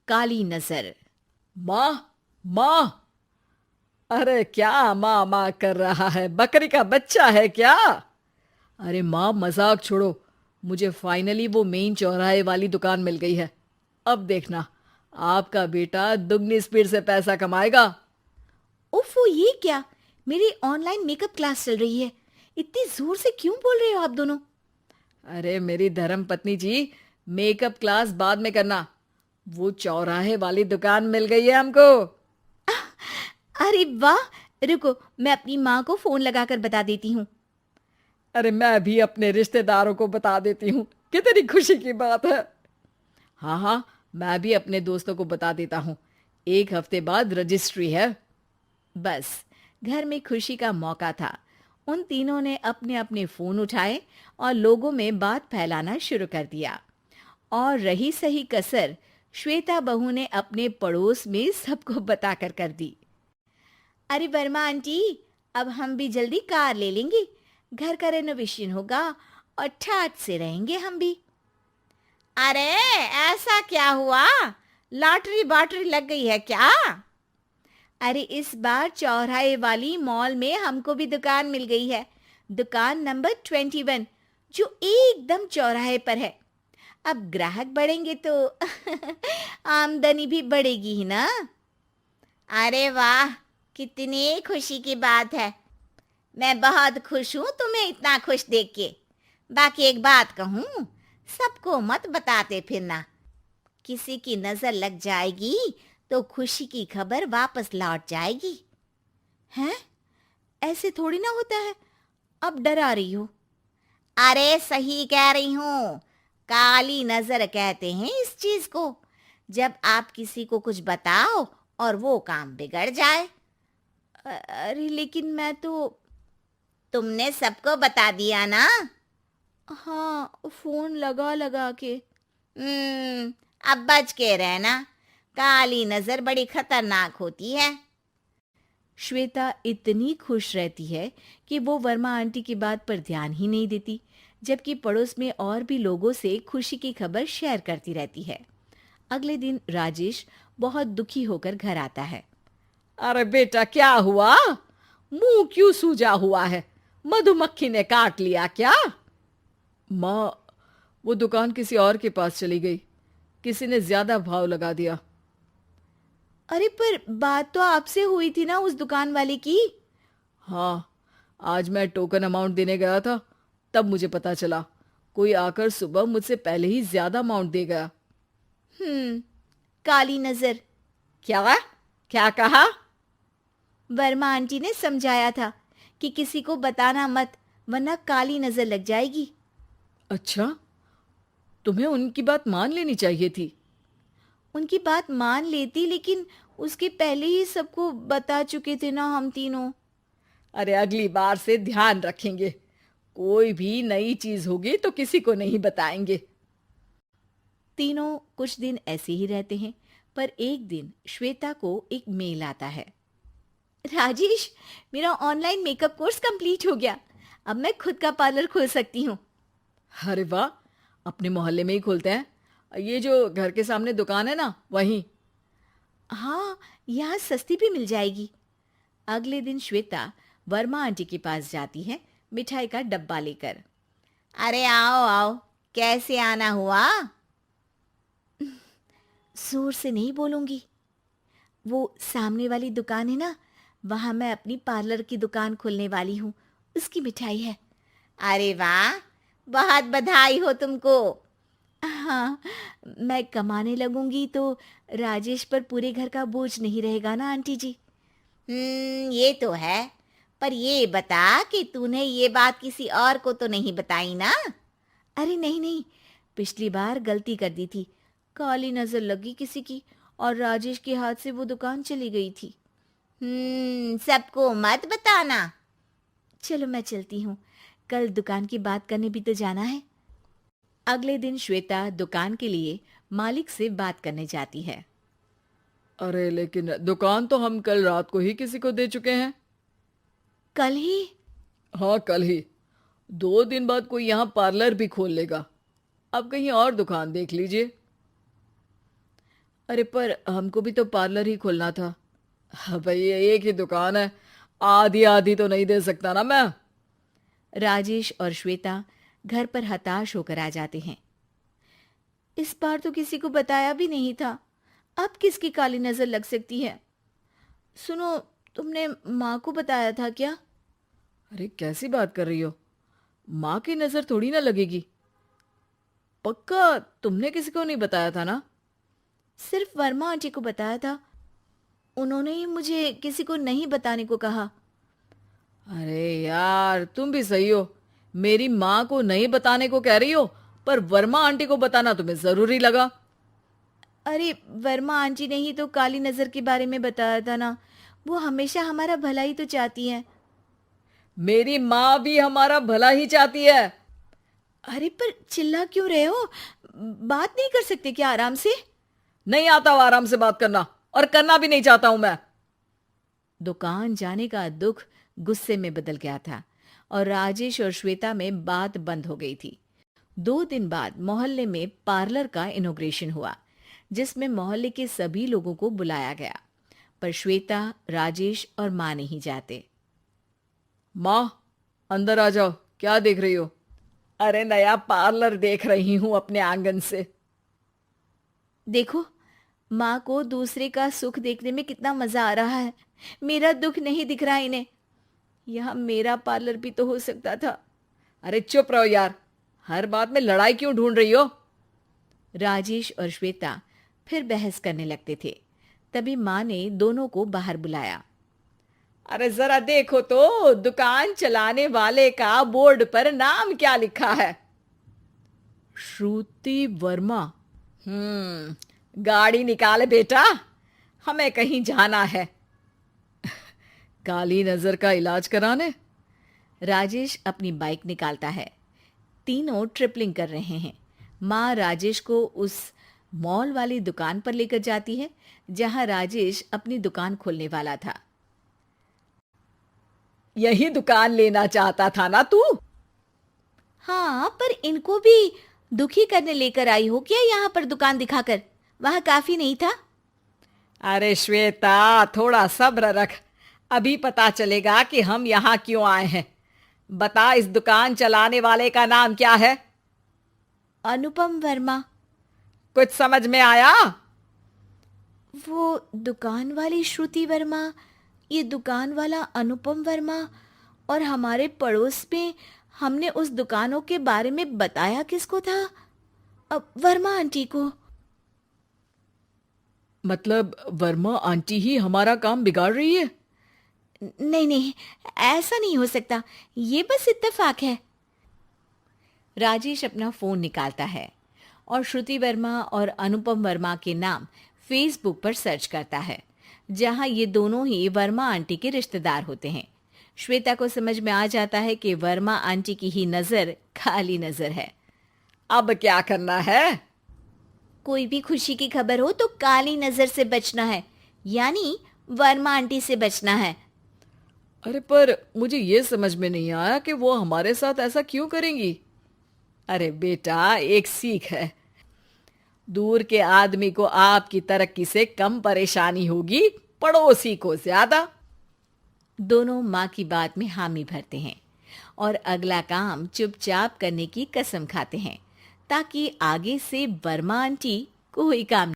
काली नजर। माँ, माँ। अरे क्या माँ माँ कर रहा है? बकरी का बच्चा है क्या? अरे माँ, मजाक छोड़ो। मुझे फाइनली वो मेन चौराहे वाली दुकान मिल गई है। अब देखना, आपका बेटा दुगनी स्पीड से पैसा कमाएगा। उफ़, ये क्या? मेरी ऑनलाइन मेकअप क्लास चल रही है। इतनी जोर से क्यों बोल रहे हो आप दोनों? अरे मेरी धर्म पत्नी जी, मेकअप क्लास बाद में करना। वो चौराहे वाली दुकान मिल गई है हमको। अरे वाह! रुको, मैं अपनी माँ को फोन लगाकर बता देती हूँ। अरे मैं भी अपने रिश्तेदारों को बता देती हूँ। कितनी खुशी की बात है। हाँ हाँ, मैं भी अपने दोस्तों को बता देता हूँ। 1 हफ्ते बाद रजिस्ट्री है। बस, घर में खुशी का मौका था। उन तीनों ने अपने अपने फोन उठाए और लोगों में बात फैलाना शुरू कर दिया। और रही सही कसर, श्वेता बहू ने अपने पड़ोस में सबको बताकर कर दी। अरे वर्मा आंटी, अब हम भी जल्दी कार ले लेंगे। घर का रेनोवेशन होगा और ठाट से रहेंगे हम भी। अरे, ऐसा क्या हुआ? लॉटरी बाटरी लग गई है क्या? अरे, इस बार चौराहे वाली मॉल में हमको भी दुकान मिल गई है। दुकान नंबर 21, जो एकदम चौराहे पर है। अब ग्राहक बढ़ेंगे तो आमदनी भी बढ़ेगी ही ना। अरे वाह, कितनी खुशी की बात है। मैं बहुत खुश हूँ तुम्हें इतना खुश देख के। बाकी एक बात कहूँ, सबको मत बताते फिरना। किसी की नजर लग जाएगी तो खुशी की खबर वापस लौट जाएगी। हैं? ऐसे थोड़ी ना होता है। अब डरा रही हो। अरे सही कह रही हूँ। काली नजर कहते हैं इस चीज को, जब आप किसी को कुछ बताओ और वो काम बिगड़ जाए। अरे लेकिन मैं तो। तुमने सबको बता दिया ना? हाँ, फोन लगा लगा के। अब बच के रहना। काली नजर बड़ी खतरनाक होती है। श्वेता इतनी खुश रहती है कि वो वर्मा आंटी की बात पर ध्यान ही नहीं देती, जबकि पड़ोस में और भी लोगों से खुशी की खबर शेयर करती रहती है। अगले दिन राजेश बहुत दुखी होकर घर आता है। अरे बेटा, क्या हुआ? मुंह क्यों सूजा हुआ है? मधुमक्खी ने काट लिया क्या? माँ, वो दुकान किसी और के पास चली गई। किसी ने ज्यादा भाव लगा दिया। अरे पर बात तो आपसे हुई थी ना उस दुकान वाले की। हाँ, आज मैं टोकन अमाउंट देने गया था, तब मुझे पता चला। कोई आकर सुबह मुझसे पहले ही ज्यादा अमाउंट दे गया। हम्म, काली नजर। क्या? क्या कहा? वर्मा आंटी ने समझाया था कि किसी को बताना मत, वरना काली नजर लग जाएगी। अच्छा, तुम्हें उनकी बात मान लेनी चाहिए थी। उनकी बात मान लेती, लेकिन उसके पहले ही सबको बता चुके थे ना हम तीनों। अरे अगली बार से ध्यान रखेंगे। कोई भी नई चीज होगी तो किसी को नहीं बताएंगे। तीनों कुछ दिन ऐसे ही रहते हैं, पर एक दिन श्वेता को एक मेल आता है। राजेश, मेरा ऑनलाइन मेकअप कोर्स कंप्लीट हो गया। अब मैं खुद का पार्लर खोल सकती हूँ। अरे वाह, अपने मोहल्ले में ही खोलते हैं। ये जो घर के सामने दुकान है ना, वहीं। हाँ, यहाँ सस्ती भी मिल जाएगी। अगले दिन श्वेता वर्मा आंटी के पास जाती है, मिठाई का डब्बा लेकर। अरे आओ आओ, कैसे आना हुआ? जोर से नहीं बोलूंगी। वो सामने वाली दुकान है ना, वहां मैं अपनी पार्लर की दुकान खोलने वाली हूँ। उसकी मिठाई है। अरे वाह, बहुत बधाई हो तुमको। हाँ, मैं कमाने लगूंगी तो राजेश पर पूरे घर का बोझ नहीं रहेगा ना आंटी जी। ये तो है। पर ये बता कि तूने ये बात किसी और को तो नहीं बताई ना? अरे नहीं नहीं, पिछली बार गलती कर दी थी। काली नजर लगी किसी की और राजेश के हाथ से वो दुकान चली गई थी। सबको मत बताना। चलो मैं चलती हूँ, कल दुकान की बात करने भी तो जाना है। अगले दिन श्वेता दुकान के लिए मालिक से बात करने जाती है। अरे लेकिन दुकान तो हम कल रात को ही किसी को दे चुके हैं। कल ही? हाँ, कल ही। 2 दिन बाद कोई यहाँ पार्लर भी खोल लेगा। अब कहीं और दुकान देख लीजिए। अरे पर हमको भी तो पार्लर ही खोलना था। हाँ भाई, एक ही दुकान है, आधी आधी तो नहीं दे सकता ना मैं। राजेश और श्वेता घर पर हताश होकर आ जाते हैं। इस बार तो किसी को बताया भी नहीं था, अब किसकी काली नजर लग सकती है। सुनो, तुमने माँ को बताया था क्या? अरे कैसी बात कर रही हो, माँ की नजर थोड़ी ना लगेगी। पक्का तुमने किसी को नहीं बताया था ना? सिर्फ वर्मा आंटी को बताया था, उन्होंने ही मुझे किसी को नहीं बताने को कहा। अरे यार, तुम भी सही हो। मेरी माँ को नहीं बताने को कह रही हो, पर वर्मा आंटी को बताना तुम्हें जरूरी लगा। अरे वर्मा आंटी ने ही तो काली नजर के बारे में बताया था ना, वो हमेशा हमारा भला ही तो चाहती हैं। मेरी माँ भी हमारा भला ही चाहती है। अरे पर चिल्ला क्यों रहे हो? बात नहीं कर सकते क्या आराम से? नहीं आता हो आराम से बात करना, और करना भी नहीं चाहता हूं मैं। दुकान जाने का दुख गुस्से में बदल गया था और राजेश और श्वेता में बात बंद हो गई थी। 2 दिन बाद मोहल्ले में पार्लर का इनॉग्रेशन हुआ, जिसमें मोहल्ले के सभी लोगों को बुलाया गया, पर श्वेता, राजेश और माँ नहीं जाते। माँ, अंदर आ जाओ, क्या देख रही हो? अरे नया पार्लर देख रही हूं अपने आंगन से। देखो, माँ को दूसरे का सुख देखने में कितना मजा आ रहा है, मेरा दुख नहीं दिख रहा इन्हें। यह मेरा पार्लर भी तो हो सकता था। अरे चुप रहो यार, हर बात में लड़ाई क्यों ढूंढ रही हो? राजेश और श्वेता फिर बहस करने लगते थे। तभी माँ ने दोनों को बाहर बुलाया। अरे जरा देखो तो, दुकान चलाने वाले का बोर्ड पर नाम क्या लिखा है? श्रुति वर्मा। गाड़ी निकाले बेटा, हमें कहीं जाना है। काली नजर का इलाज कराने? राजेश अपनी बाइक निकालता है। तीनों ट्रिपलिंग कर रहे हैं। माँ राजेश को उस मॉल वाली दुकान पर लेकर जाती है जहां राजेश अपनी दुकान खोलने वाला था। यही दुकान लेना चाहता था ना तू? हाँ, पर इनको भी दुखी करने लेकर आई हो क्या यहाँ पर दुकान दिखाकर? वहां काफी नहीं था? अरे श्वेता, थोड़ा सब्र रख, अभी पता चलेगा कि हम यहाँ क्यों आए हैं। बता, इस दुकान चलाने वाले का नाम क्या है? अनुपम वर्मा। कुछ समझ में आया? वो दुकान वाली श्रुति वर्मा, ये दुकान वाला अनुपम वर्मा, और हमारे पड़ोस में हमने उस दुकानों के बारे में बताया किसको था? अब वर्मा आंटी को। मतलब वर्मा आंटी ही हमारा काम बिगाड़ रही है? नहीं नहीं, ऐसा नहीं हो सकता, ये बस इत्तेफाक है। राजेश अपना फोन निकालता है और श्रुति वर्मा और अनुपम वर्मा के नाम फेसबुक पर सर्च करता है, जहां ये दोनों ही वर्मा आंटी के रिश्तेदार होते हैं। श्वेता को समझ में आ जाता है कि वर्मा आंटी की ही नजर खाली नजर है। अब क्या करना है? कोई भी खुशी की खबर हो तो काली नजर से बचना है, यानी वर्मा आंटी से बचना है। अरे पर मुझे ये समझ में नहीं आया कि वो हमारे साथ ऐसा क्यों करेंगी। अरे बेटा, एक सीख है, दूर के आदमी को आपकी तरक्की से कम परेशानी होगी, पड़ोसी को ज्यादा। दोनों माँ की बात में हामी भरते हैं और अगला काम चुपचाप करने की कसम खाते हैं, ताकि आगे से वर्मा आंटी कोई काम